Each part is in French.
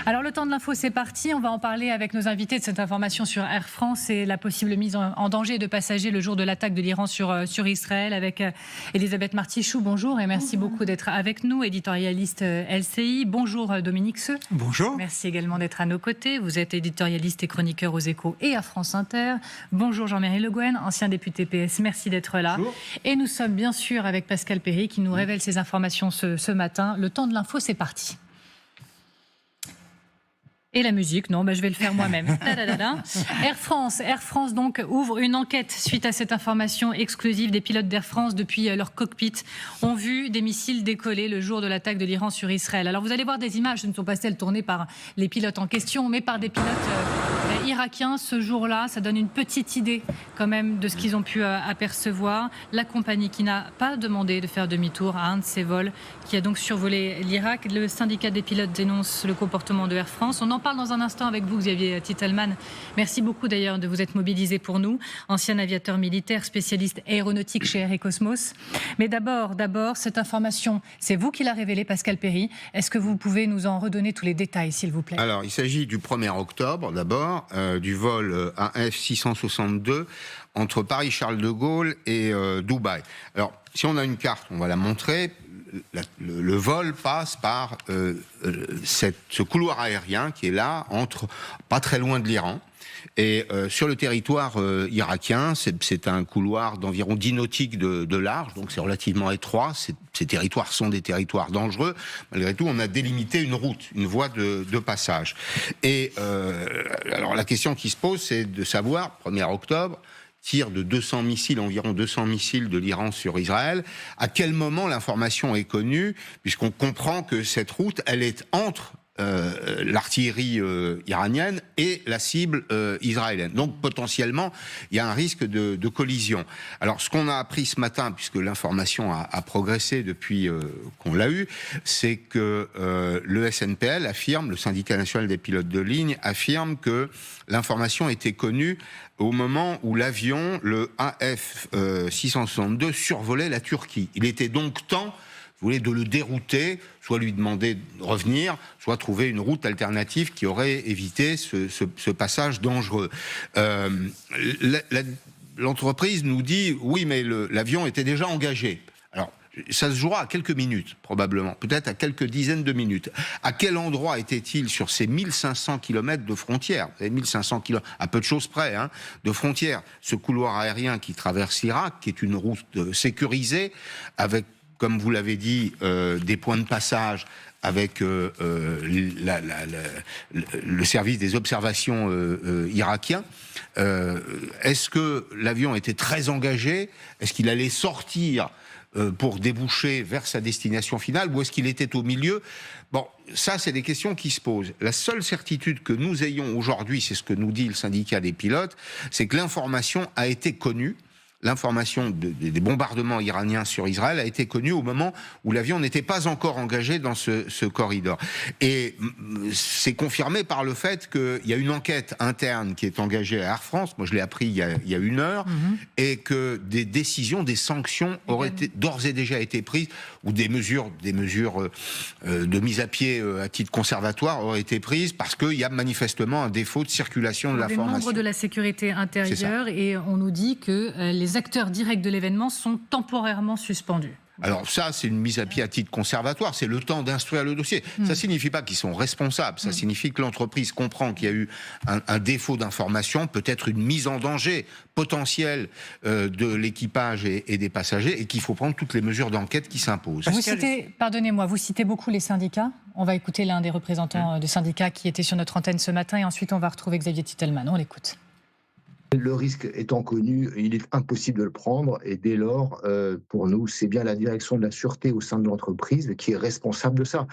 Alors le temps de l'info, c'est parti. On va en parler avec nos invités de cette information sur Air France et la possible mise en danger de passagers le jour de l'attaque de l'Iran sur Israël avec Elisabeth Martichoux. Bonjour et merci beaucoup d'être avec nous, éditorialiste LCI. Bonjour Dominique Seux. Bonjour. Merci également d'être à nos côtés. Vous êtes éditorialiste et chroniqueur aux Échos et à France Inter. Bonjour Jean-Marie Le Guen, ancien député PS. Merci d'être là. Bonjour. Et nous sommes bien sûr avec Pascal Perry qui nous révèle ces informations ce matin. Le temps de l'info, c'est parti. Et la musique, non, je vais le faire moi-même. Air France donc ouvre une enquête suite à cette information exclusive. Des pilotes d'Air France depuis leur cockpit ont vu des missiles décoller le jour de l'attaque de l'Iran sur Israël. Alors vous allez voir des images, ce ne sont pas celles tournées par les pilotes en question, mais par des pilotes irakiens. Ce jour-là, ça donne une petite idée quand même de ce qu'ils ont pu apercevoir. La compagnie qui n'a pas demandé de faire demi-tour à un de ses vols, qui a donc survolé l'Irak. Le syndicat des pilotes dénonce le comportement de Air France. On en parle dans un instant avec vous, Xavier Titelman. Merci beaucoup d'ailleurs de vous être mobilisé pour nous. Ancien aviateur militaire, spécialiste aéronautique chez Air et Cosmos. Mais d'abord, cette information, c'est vous qui l'a révélée, Pascal Perry. Est-ce que vous pouvez nous en redonner tous les détails, s'il vous plaît? Alors, il s'agit du 1er octobre, d'abord, du vol AF662 entre Paris-Charles de Gaulle et Dubaï. Alors, si on a une carte, on va la montrer. Le vol passe par ce couloir aérien qui est là, pas très loin de l'Iran. Et sur le territoire irakien, c'est un couloir d'environ 10 nautiques de large, donc c'est relativement étroit. Ces territoires sont des territoires dangereux. Malgré tout, on a délimité une route, une voie de passage. Et alors la question qui se pose, c'est de savoir, 1er octobre, tir de 200 missiles, environ 200 missiles de l'Iran sur Israël. À quel moment l'information est connue, puisqu'on comprend que cette route, elle est entre l'artillerie iranienne et la cible israélienne. Donc potentiellement, il y a un risque de collision. Alors ce qu'on a appris ce matin, puisque l'information a progressé depuis qu'on l'a eu, c'est que le SNPL affirme, le syndicat national des pilotes de ligne, affirme que l'information était connue au moment où l'avion, le AF662, survolait la Turquie. Il était donc temps, vous voulez, de le dérouter, soit lui demander de revenir, soit trouver une route alternative qui aurait évité ce passage dangereux. L'entreprise nous dit, oui, mais l'avion était déjà engagé. Alors, ça se jouera à quelques minutes, probablement, peut-être à quelques dizaines de minutes. À quel endroit était-il sur ces 1500 km de frontières? Vous savez, 1500 km, à peu de choses près, de frontières. Ce couloir aérien qui traverse l'Irak, qui est une route sécurisée, avec, comme vous l'avez dit, des points de passage avec le service des observations irakien. Est-ce que l'avion était très engagé? Est-ce qu'il allait sortir pour déboucher vers sa destination finale, ou est-ce qu'il était au milieu? Bon, ça, c'est des questions qui se posent. La seule certitude que nous ayons aujourd'hui, c'est ce que nous dit le syndicat des pilotes, c'est que l'information a été connue. L'information des bombardements iraniens sur Israël a été connue au moment où l'avion n'était pas encore engagé dans ce corridor. Et c'est confirmé par le fait qu'il y a une enquête interne qui est engagée à Air France, moi je l'ai appris il y a une heure, et que des décisions, des sanctions auraient d'ores et déjà été prises, ou des mesures de mise à pied à titre conservatoire auraient été prises, parce qu'il y a manifestement un défaut de circulation de l'information. Des membres de la sécurité intérieure, et on nous dit que les acteurs directs de l'événement sont temporairement suspendus. Alors ça, c'est une mise à pied à titre conservatoire, c'est le temps d'instruire le dossier. Ça signifie pas qu'ils sont responsables, ça signifie que l'entreprise comprend qu'il y a eu un défaut d'information, peut-être une mise en danger potentielle de l'équipage et des passagers, et qu'il faut prendre toutes les mesures d'enquête qui s'imposent. Pardonnez-moi, vous citez beaucoup les syndicats. On va écouter l'un des représentants de syndicats qui était sur notre antenne ce matin, et ensuite on va retrouver Xavier Titelman. On l'écoute. Le risque étant connu, il est impossible de le prendre, et dès lors, pour nous, c'est bien la direction de la sûreté au sein de l'entreprise qui est responsable de ça.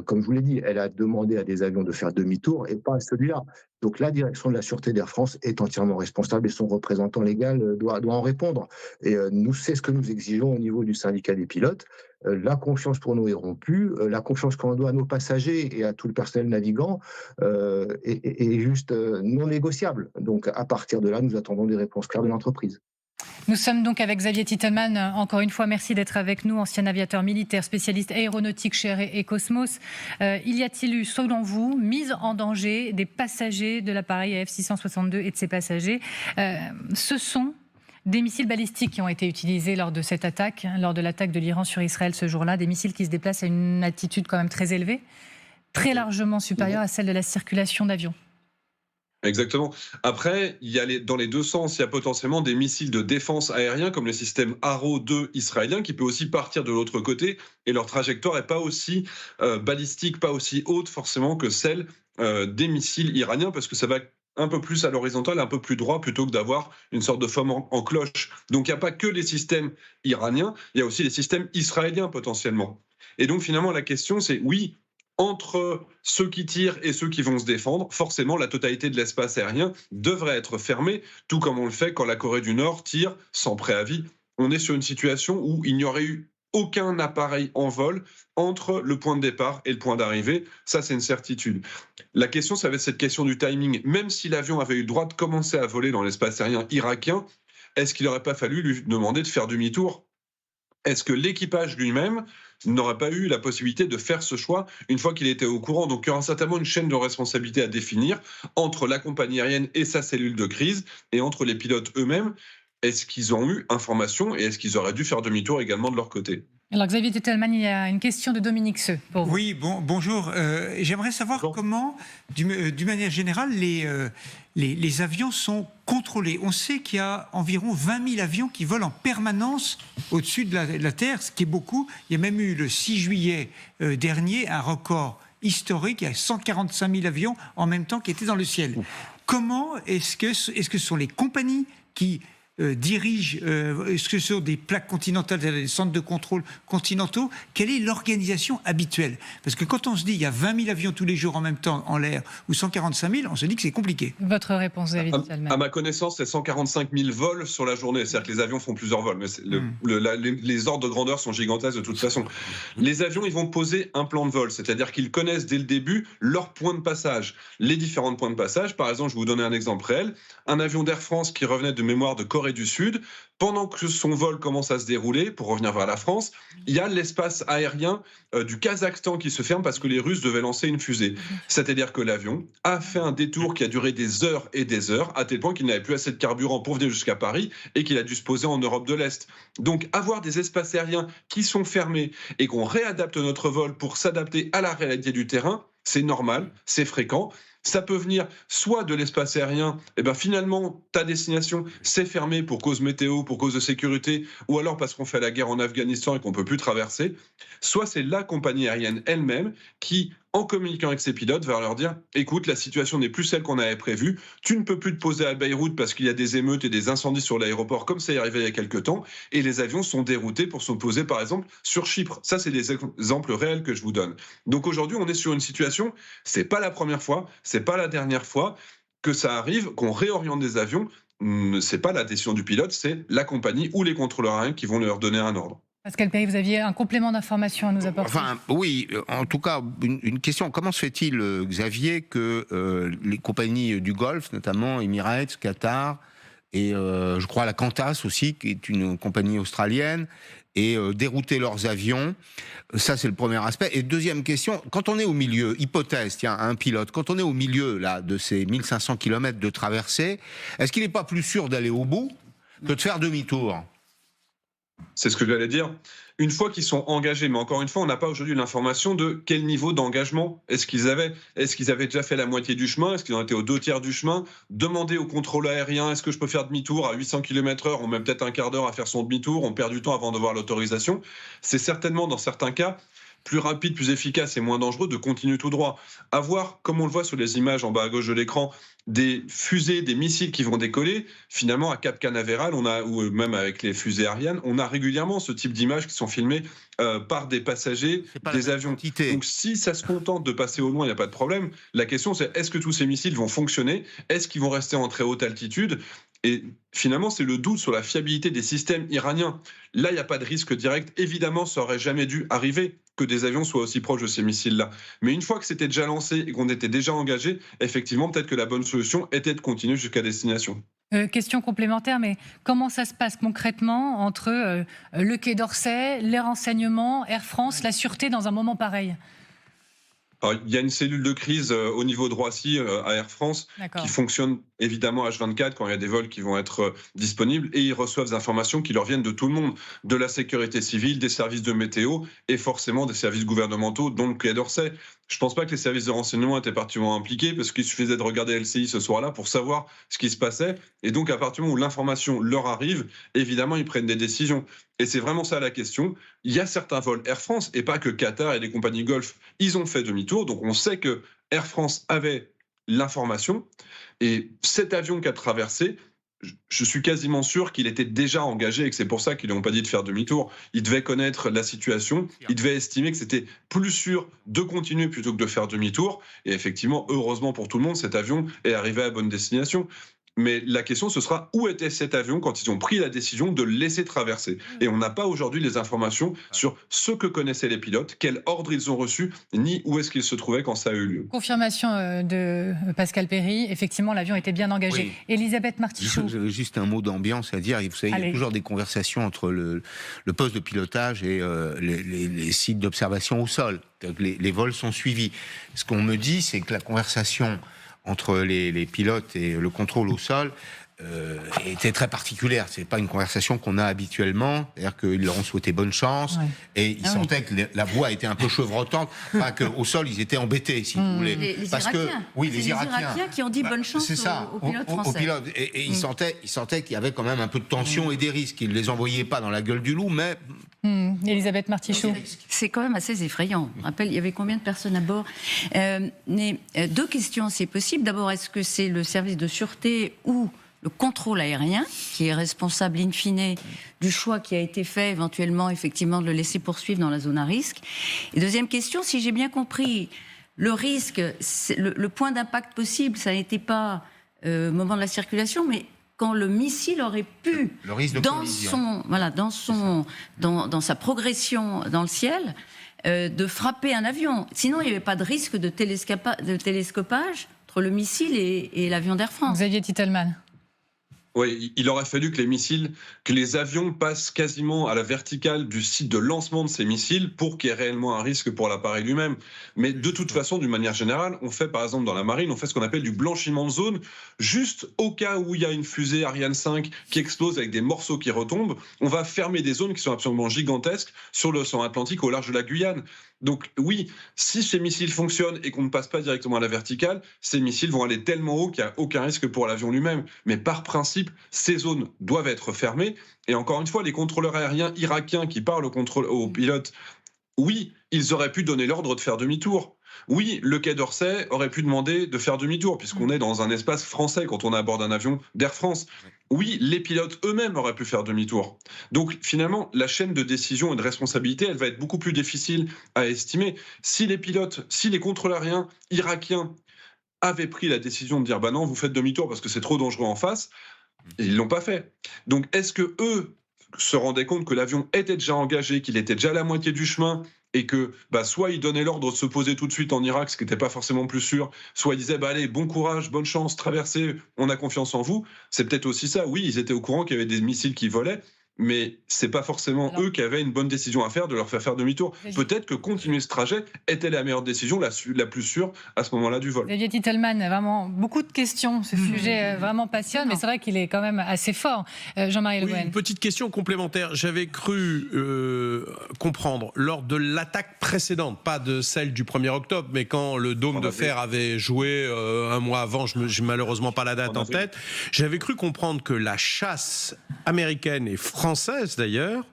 Comme je vous l'ai dit, elle a demandé à des avions de faire demi-tour et pas à celui-là. Donc la direction de la sûreté d'Air France est entièrement responsable, et son représentant légal doit en répondre. Et nous, c'est ce que nous exigeons au niveau du syndicat des pilotes. La confiance pour nous est rompue, la confiance qu'on doit à nos passagers et à tout le personnel navigant est juste non négociable. Donc à partir de là, nous attendons des réponses claires de l'entreprise. Nous sommes donc avec Xavier Titelman. Encore une fois, merci d'être avec nous, ancien aviateur militaire, spécialiste aéronautique chez Air et Cosmos. Y a-t-il eu, selon vous, mise en danger des passagers de l'appareil AF662 et de ses passagers? Ce sont des missiles balistiques qui ont été utilisés lors de cette attaque, lors de l'attaque de l'Iran sur Israël ce jour-là, des missiles qui se déplacent à une altitude quand même très élevée, très largement supérieure à celle de la circulation d'avions. Exactement. Après, dans les deux sens, il y a potentiellement des missiles de défense aérien comme le système Arrow 2 israélien qui peut aussi partir de l'autre côté et leur trajectoire n'est pas aussi balistique, pas aussi haute forcément que celle des missiles iraniens parce que ça va un peu plus à l'horizontale, un peu plus droit plutôt que d'avoir une sorte de forme en cloche. Donc il n'y a pas que les systèmes iraniens, il y a aussi les systèmes israéliens potentiellement. Et donc finalement la question c'est oui, entre ceux qui tirent et ceux qui vont se défendre, forcément, la totalité de l'espace aérien devrait être fermée, tout comme on le fait quand la Corée du Nord tire sans préavis. On est sur une situation où il n'y aurait eu aucun appareil en vol entre le point de départ et le point d'arrivée. Ça, c'est une certitude. La question, ça va être cette question du timing. Même si l'avion avait eu le droit de commencer à voler dans l'espace aérien irakien, est-ce qu'il n'aurait pas fallu lui demander de faire demi-tour ? Est-ce que l'équipage lui-même n'aurait pas eu la possibilité de faire ce choix une fois qu'il était au courant? Donc il y aura certainement une chaîne de responsabilité à définir entre la compagnie aérienne et sa cellule de crise et entre les pilotes eux-mêmes. Est-ce qu'ils ont eu information et est-ce qu'ils auraient dû faire demi-tour également de leur côté? Alors Xavier Titelman, il y a une question de Dominique Seux pour vous. Oui, bonjour. J'aimerais savoir comment, d'une manière générale, les avions sont contrôlés. On sait qu'il y a environ 20 000 avions qui volent en permanence au-dessus de la Terre, ce qui est beaucoup. Il y a même eu le 6 juillet dernier un record historique. Il y a 145 000 avions en même temps qui étaient dans le ciel. Comment est-ce que ce sont les compagnies qui dirigent, est-ce que sur des plaques continentales, des centres de contrôle continentaux, quelle est l'organisation habituelle? Parce que quand on se dit il y a 20 000 avions tous les jours en même temps en l'air ou 145 000, on se dit que c'est compliqué. Votre réponse, David Titelman? À ma connaissance, c'est 145 000 vols sur la journée. C'est-à-dire que les avions font plusieurs vols, mais les ordres de grandeur sont gigantesques de toute façon. Les avions, ils vont poser un plan de vol, c'est-à-dire qu'ils connaissent dès le début leurs points de passage, les différents points de passage. Par exemple, je vais vous donner un exemple réel. Un avion d'Air France qui revenait de mémoire de Corée du Sud, pendant que son vol commence à se dérouler pour revenir vers la France, il y a l'espace aérien du Kazakhstan qui se ferme parce que les Russes devaient lancer une fusée. C'est-à-dire que l'avion a fait un détour qui a duré des heures et des heures, à tel point qu'il n'avait plus assez de carburant pour venir jusqu'à Paris et qu'il a dû se poser en Europe de l'Est. Donc avoir des espaces aériens qui sont fermés et qu'on réadapte notre vol pour s'adapter à la réalité du terrain, c'est normal, c'est fréquent. Ça peut venir soit de l'espace aérien, et ben finalement ta destination c'est fermé pour cause météo, pour cause de sécurité, ou alors parce qu'on fait la guerre en Afghanistan et qu'on peut plus traverser. Soit c'est la compagnie aérienne elle-même qui, en communiquant avec ses pilotes, va leur dire « Écoute, la situation n'est plus celle qu'on avait prévue, tu ne peux plus te poser à Beyrouth parce qu'il y a des émeutes et des incendies sur l'aéroport comme ça y est arrivé il y a quelques temps, et les avions sont déroutés pour se poser par exemple sur Chypre. » Ça, c'est des exemples réels que je vous donne. Donc aujourd'hui, on est sur une situation, c'est pas la première fois, c'est pas la dernière fois que ça arrive, qu'on réoriente des avions. C'est pas la décision du pilote, c'est la compagnie ou les contrôleurs aériens qui vont leur donner un ordre. Pascal Perry, vous aviez un complément d'information à nous apporter. Enfin, oui, en tout cas, une question. Comment se fait-il, Xavier, que les compagnies du Golfe, notamment Emirates, Qatar, et je crois la Qantas aussi, qui est une compagnie australienne, aient dérouté leurs avions? Ça, c'est le premier aspect. Et deuxième question, quand on est au milieu, hypothèse, tiens, un pilote, quand on est au milieu là, de ces 1500 km de traversée, est-ce qu'il n'est pas plus sûr d'aller au bout que de faire demi-tour? C'est ce que j'allais dire. Une fois qu'ils sont engagés, mais encore une fois, on n'a pas aujourd'hui l'information de quel niveau d'engagement est-ce qu'ils avaient. Est-ce qu'ils avaient déjà fait la moitié du chemin? Est-ce qu'ils en étaient aux 2/3 du chemin? Demander au contrôle aérien, est-ce que je peux faire demi-tour à 800 km/h? On met peut-être un quart d'heure à faire son demi-tour, on perd du temps avant de voir l'autorisation. C'est certainement, dans certains cas, plus rapide, plus efficace et moins dangereux de continuer tout droit. Avoir, comme on le voit sur les images en bas à gauche de l'écran, des fusées, des missiles qui vont décoller, finalement à Cap Canaveral, ou même avec les fusées Ariane, on a régulièrement ce type d'images qui sont filmées par des passagers, des avions. Donc si ça se contente de passer au loin, il n'y a pas de problème. La question c'est, est-ce que tous ces missiles vont fonctionner? Est-ce qu'ils vont rester en très haute altitude? Et finalement, c'est le doute sur la fiabilité des systèmes iraniens. Là, il n'y a pas de risque direct. Évidemment, ça aurait jamais dû arriver. que des avions soient aussi proches de ces missiles-là. Mais une fois que c'était déjà lancé et qu'on était déjà engagé, effectivement, peut-être que la bonne solution était de continuer jusqu'à destination. Question complémentaire, mais comment ça se passe concrètement entre le Quai d'Orsay, les renseignements, Air France, la sûreté dans un moment pareil ? Alors, il y a une cellule de crise au niveau de Roissy à Air France qui fonctionne évidemment H24 quand il y a des vols qui vont être disponibles, et ils reçoivent des informations qui leur viennent de tout le monde, de la sécurité civile, des services de météo et forcément des services gouvernementaux, dont le Quai d'Orsay. Je ne pense pas que les services de renseignement étaient particulièrement impliqués, parce qu'il suffisait de regarder LCI ce soir-là pour savoir ce qui se passait. Et donc, à partir du moment où l'information leur arrive, évidemment, ils prennent des décisions. Et c'est vraiment ça la question. Il y a certains vols Air France, et pas que Qatar et les compagnies Golf, ils ont fait demi-tour. Donc, on sait que Air France avait l'information. Et cet avion qui a traversé, je suis quasiment sûr qu'il était déjà engagé et que c'est pour ça qu'ils ne lui ont pas dit de faire demi-tour. Il devait connaître la situation, il devait estimer que c'était plus sûr de continuer plutôt que de faire demi-tour. Et effectivement, heureusement pour tout le monde, cet avion est arrivé à bonne destination. Mais la question, ce sera où était cet avion quand ils ont pris la décision de le laisser traverser. Et on n'a pas aujourd'hui les informations sur ce que connaissaient les pilotes, quel ordre ils ont reçu, ni où est-ce qu'ils se trouvaient quand ça a eu lieu. Confirmation de Pascal Perry, effectivement l'avion était bien engagé. Oui. Elisabeth Martichoux. J'avais juste un mot d'ambiance à dire. Vous savez, il y a toujours des conversations entre le poste de pilotage et les sites d'observation au sol. Les vols sont suivis. Ce qu'on me dit, c'est que la conversation entre les pilotes et le contrôle au sol était très particulière. C'est pas une conversation qu'on a habituellement. C'est-à-dire qu'ils leur ont souhaité bonne chance et ils sentaient que la voix était un peu chevrotante. Enfin, qu'au sol, ils étaient embêtés, si vous voulez. Les Irakiens. Oui, les Irakiens qui ont dit bonne chance aux pilotes français. Et ils sentaient qu'il y avait quand même un peu de tension et des risques. Ils ne les envoyaient pas dans la gueule du loup, mais... Elisabeth Martichoux. C'est quand même assez effrayant. Je rappelle, il y avait combien de personnes à bord ? Deux questions, c'est possible. D'abord, est-ce que c'est le service de sûreté ou le contrôle aérien qui est responsable in fine du choix qui a été fait, éventuellement, effectivement, de le laisser poursuivre dans la zone à risque ? Et deuxième question, si j'ai bien compris, le risque, le point d'impact possible, ça n'était pas au moment de la circulation, mais quand le missile aurait pu, dans sa progression dans le ciel, de frapper un avion. Sinon, il n'y avait pas de risque de télescopage entre le missile et l'avion d'Air France. Xavier Titelman. Oui, il aurait fallu que les avions passent quasiment à la verticale du site de lancement de ces missiles pour qu'il y ait réellement un risque pour l'appareil lui-même. Mais de toute façon, d'une manière générale, on fait par exemple dans la marine, on fait ce qu'on appelle du blanchiment de zone, juste au cas où il y a une fusée Ariane 5 qui explose avec des morceaux qui retombent, on va fermer des zones qui sont absolument gigantesques sur l'océan Atlantique au large de la Guyane. Donc oui, si ces missiles fonctionnent et qu'on ne passe pas directement à la verticale, ces missiles vont aller tellement haut qu'il n'y a aucun risque pour l'avion lui-même. Mais par principe, ces zones doivent être fermées. Et encore une fois, les contrôleurs aériens irakiens qui parlent aux pilotes, oui, ils auraient pu donner l'ordre de faire demi-tour. Oui, le Quai d'Orsay aurait pu demander de faire demi-tour, puisqu'on est dans un espace français quand on est à bord d'un avion d'Air France. Oui, les pilotes eux-mêmes auraient pu faire demi-tour. Donc finalement, la chaîne de décision et de responsabilité, elle va être beaucoup plus difficile à estimer. Si les pilotes, si les contrôleurs aériens irakiens avaient pris la décision de dire « bah non, vous faites demi-tour parce que c'est trop dangereux en face », ils ne l'ont pas fait. Donc est-ce que eux se rendaient compte que l'avion était déjà engagé, qu'il était déjà à la moitié du chemin, et que soit ils donnaient l'ordre de se poser tout de suite en Irak, ce qui n'était pas forcément plus sûr, soit ils disaient allez, bon courage, bonne chance, traversez, on a confiance en vous. C'est peut-être aussi ça. Oui, ils étaient au courant qu'il y avait des missiles qui volaient, mais c'est pas forcément eux qui avaient une bonne décision à faire de leur faire demi-tour. Peut-être que continuer ce trajet était la meilleure décision, la plus sûre à ce moment-là du vol. Xavier Titelman, vraiment beaucoup de questions. Ce sujet vraiment passionne, mais c'est vrai qu'il est quand même assez fort. Jean-Marie Le Guen. Une petite question complémentaire. J'avais cru comprendre lors de l'attaque précédente, pas de celle du 1er octobre, mais quand le dôme de fer avait joué un mois avant, je n'ai malheureusement pas la date en tête, j'avais cru comprendre que la chasse américaine et française d'ailleurs,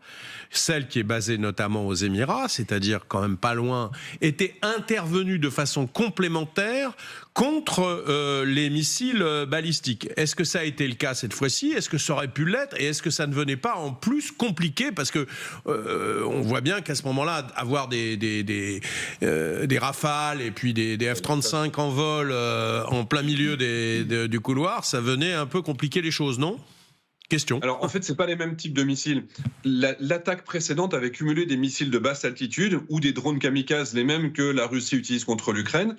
celle qui est basée notamment aux Émirats, c'est-à-dire quand même pas loin, était intervenue de façon complémentaire contre les missiles balistiques. Est-ce que ça a été le cas cette fois-ci ? Est-ce que ça aurait pu l'être ? Et est-ce que ça ne venait pas en plus compliquer ? Parce que on voit bien qu'à ce moment-là, avoir des Rafales et puis des F-35 en vol en plein milieu du couloir, ça venait un peu compliquer les choses, non ? Question. Alors, en fait, c'est pas les mêmes types de missiles. L'attaque précédente avait cumulé des missiles de basse altitude ou des drones kamikazes, les mêmes que la Russie utilise contre l'Ukraine,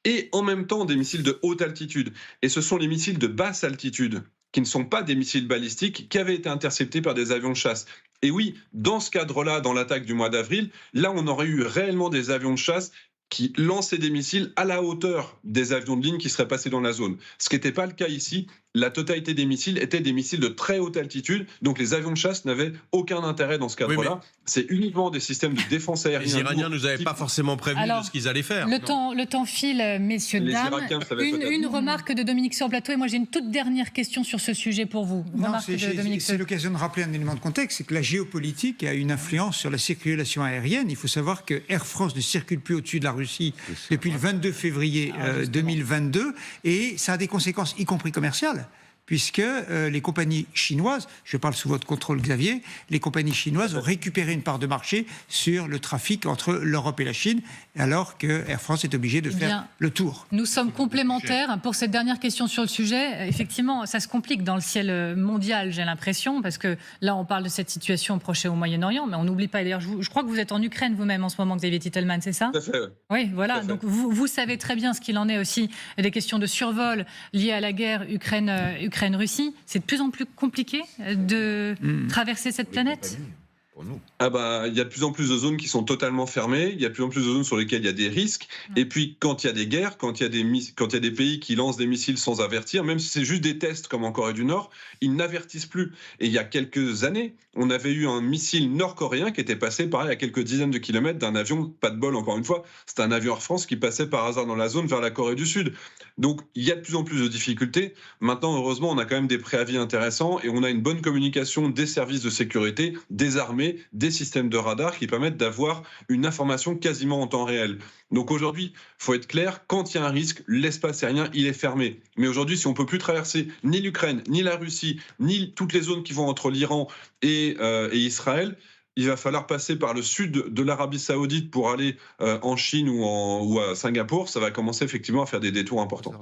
et en même temps des missiles de haute altitude. Et ce sont les missiles de basse altitude, qui ne sont pas des missiles balistiques, qui avaient été interceptés par des avions de chasse. Et oui, dans ce cadre-là, dans l'attaque du mois d'avril, là, on aurait eu réellement des avions de chasse qui lançaient des missiles à la hauteur des avions de ligne qui seraient passés dans la zone. Ce qui n'était pas le cas ici. La totalité des missiles étaient des missiles de très haute altitude, donc les avions de chasse n'avaient aucun intérêt dans ce cadre-là. Oui, c'est uniquement des systèmes de défense aérienne. Les Iraniens ne nous avaient pas forcément prévenu de ce qu'ils allaient faire. Le temps file, messieurs, Les dames. Irakiens savaient Une remarque de Dominique sur le plateau, et moi j'ai une toute dernière question sur ce sujet pour vous. C'est l'occasion de rappeler un élément de contexte, c'est que la géopolitique a une influence sur la circulation aérienne. Il faut savoir que Air France ne circule plus au-dessus de la Russie depuis le 22 février 2022, et ça a des conséquences, y compris commerciales, puisque les compagnies chinoises, je parle sous votre contrôle Xavier, les compagnies chinoises ont récupéré une part de marché sur le trafic entre l'Europe et la Chine, alors que Air France est obligée de faire le tour. Nous sommes complémentaires. Pour cette dernière question sur le sujet, effectivement, ça se complique dans le ciel mondial, j'ai l'impression, parce que là, on parle de cette situation proche au Moyen-Orient, mais on n'oublie pas, d'ailleurs, je crois que vous êtes en Ukraine vous-même en ce moment, Xavier Titelman, c'est ça ? Tout à fait. Oui, voilà. Donc vous savez très bien ce qu'il en est aussi des questions de survol liées à la guerre Ukraine-Russie. C'est de plus en plus compliqué de traverser cette planète. Ah bah, il y a de plus en plus de zones qui sont totalement fermées, il y a de plus en plus de zones sur lesquelles il y a des risques, et puis quand il y a des guerres, quand il y a des pays qui lancent des missiles sans avertir, même si c'est juste des tests comme en Corée du Nord, ils n'avertissent plus. Et il y a quelques années, on avait eu un missile nord-coréen qui était passé pareil à quelques dizaines de kilomètres d'un avion, pas de bol encore une fois, c'était un avion Air France qui passait par hasard dans la zone vers la Corée du Sud. Donc il y a de plus en plus de difficultés. Maintenant, heureusement, on a quand même des préavis intéressants et on a une bonne communication des services de sécurité, des armées, des systèmes de radar qui permettent d'avoir une information quasiment en temps réel. Donc aujourd'hui, il faut être clair, quand il y a un risque, l'espace aérien, il est fermé. Mais aujourd'hui, si on ne peut plus traverser ni l'Ukraine, ni la Russie, ni toutes les zones qui vont entre l'Iran et Israël, il va falloir passer par le sud de l'Arabie Saoudite pour aller en Chine ou à Singapour. Ça va commencer effectivement à faire des détours importants.